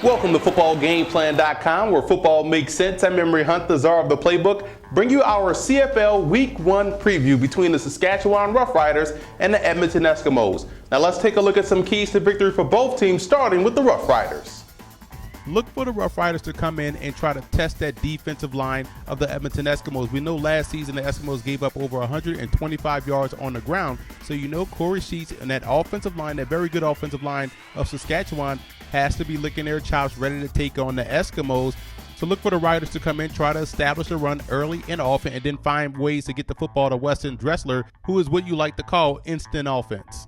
Welcome to footballgameplan.com, where football makes sense. I'm Emery Hunt, the czar of the playbook. Bring you our CFL Week 1 preview between the Saskatchewan Roughriders and the Edmonton Eskimos. Now let's take a look at some keys to victory for both teams, starting with the Roughriders. Look for the Rough Riders to come in and try to test that defensive line of the Edmonton Eskimos. We know last season the Eskimos gave up over 125 yards on the ground, so you know Corey Sheets and that offensive line, that very good offensive line of Saskatchewan, has to be licking their chops, ready to take on the Eskimos. So look for the Riders to come in, try to establish a run early and often, and then find ways to get the football to Weston Dressler, who is what you like to call instant offense.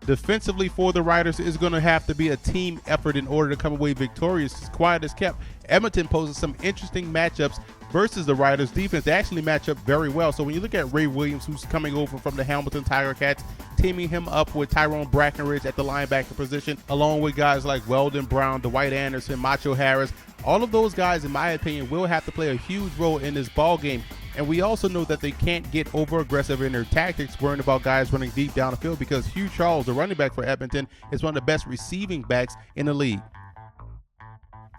Defensively for the Riders is going to have to be a team effort in order to come away victorious. As quiet as kept, Edmonton poses some interesting matchups versus the Riders defense. They actually match up very well. So when you look at Ray Williams, who's coming over from the Hamilton Tiger Cats, teaming him up with Tyrone Brackenridge at the linebacker position, along with guys like Weldon Brown, Dwight Anderson, Macho Harris, all of those guys, in my opinion, will have to play a huge role in this ball game. And we also know that they can't get over aggressive in their tactics, worrying about guys running deep down the field, because Hugh Charles, the running back for Edmonton, is one of the best receiving backs in the league.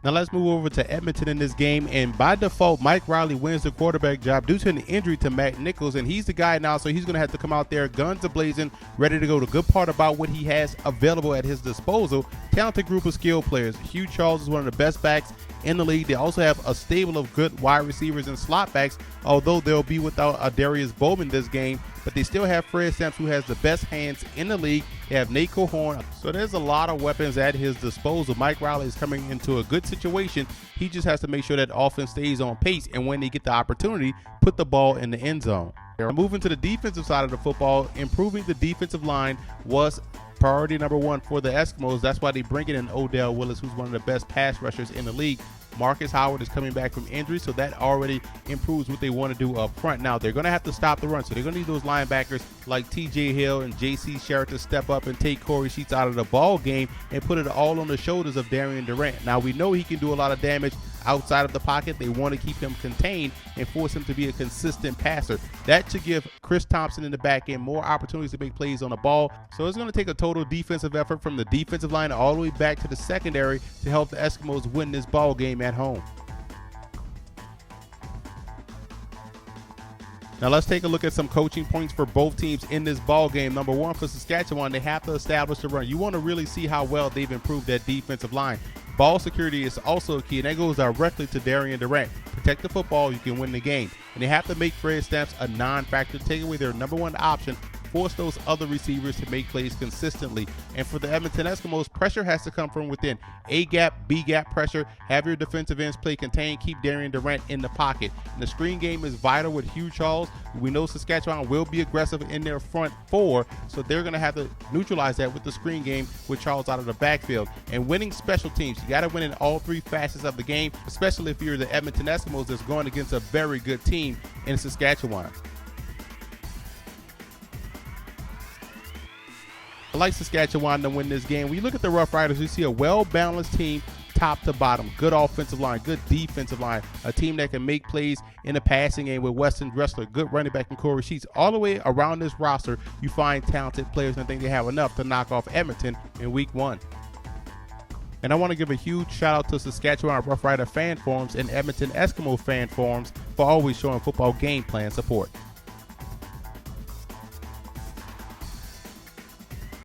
Now let's move over to Edmonton in this game, and by default, Mike Riley wins the quarterback job due to an injury to Matt Nichols, and he's the guy now, so he's going to have to come out there guns a-blazing, ready to go. The good part about what he has available at his disposal, talented group of skill players. Hugh Charles is one of the best backs in the league. They also have a stable of good wide receivers and slot backs, although they'll be without Darius Bowman this game, but they still have Fred Stamps, who has the best hands in the league. They have Nate Cohorn, so there's a lot of weapons at his disposal. Mike Riley is coming into a good situation. He just has to make sure that offense stays on pace, and when they get the opportunity, put the ball in the end zone. Moving to the defensive side of the football, improving the defensive line was priority number one for the Eskimos. That's why they bring in Odell Willis, who's one of the best pass rushers in the league. Marcus Howard is coming back from injury, so that already improves what they want to do up front. Now, they're going to have to stop the run, so they're going to need those linebackers like TJ Hill and JC Sherritt to step up and take Corey Sheets out of the ball game and put it all on the shoulders of Darian Durant. Now, we know he can do a lot of damage outside of the pocket. They want to keep him contained and force him to be a consistent passer. That should give Chris Thompson in the back end more opportunities to make plays on the ball. So it's going to take a total defensive effort from the defensive line all the way back to the secondary to help the Eskimos win this ball game at home. Now let's take a look at some coaching points for both teams in this ball game. Number one, for Saskatchewan, they have to establish the run. You want to really see how well they've improved that defensive line. Ball security is also a key, and that goes directly to Darian Durant. Protect the football, you can win the game. And they have to make Fred Stamps a non-factor, take away their number one option, force those other receivers to make plays consistently. And for the Edmonton Eskimos, pressure has to come from within. A-gap, B-gap pressure, have your defensive ends play contained, keep Darian Durant in the pocket. And the screen game is vital with Hugh Charles. We know Saskatchewan will be aggressive in their front four, so they're going to have to neutralize that with the screen game with Charles out of the backfield. And winning special teams, you got to win in all three facets of the game, especially if you're the Edmonton Eskimos that's going against a very good team in Saskatchewan. I like Saskatchewan to win this game. When you look at the Rough Riders, you see a well-balanced team top to bottom. Good offensive line, good defensive line, a team that can make plays in the passing game with Weston Dressler, good running back in Corey Sheets. All the way around this roster, you find talented players, and I think they have enough to knock off Edmonton in Week 1. And I want to give a huge shout out to Saskatchewan Rough Rider fan forums and Edmonton Eskimo fan forums for always showing football game plan support.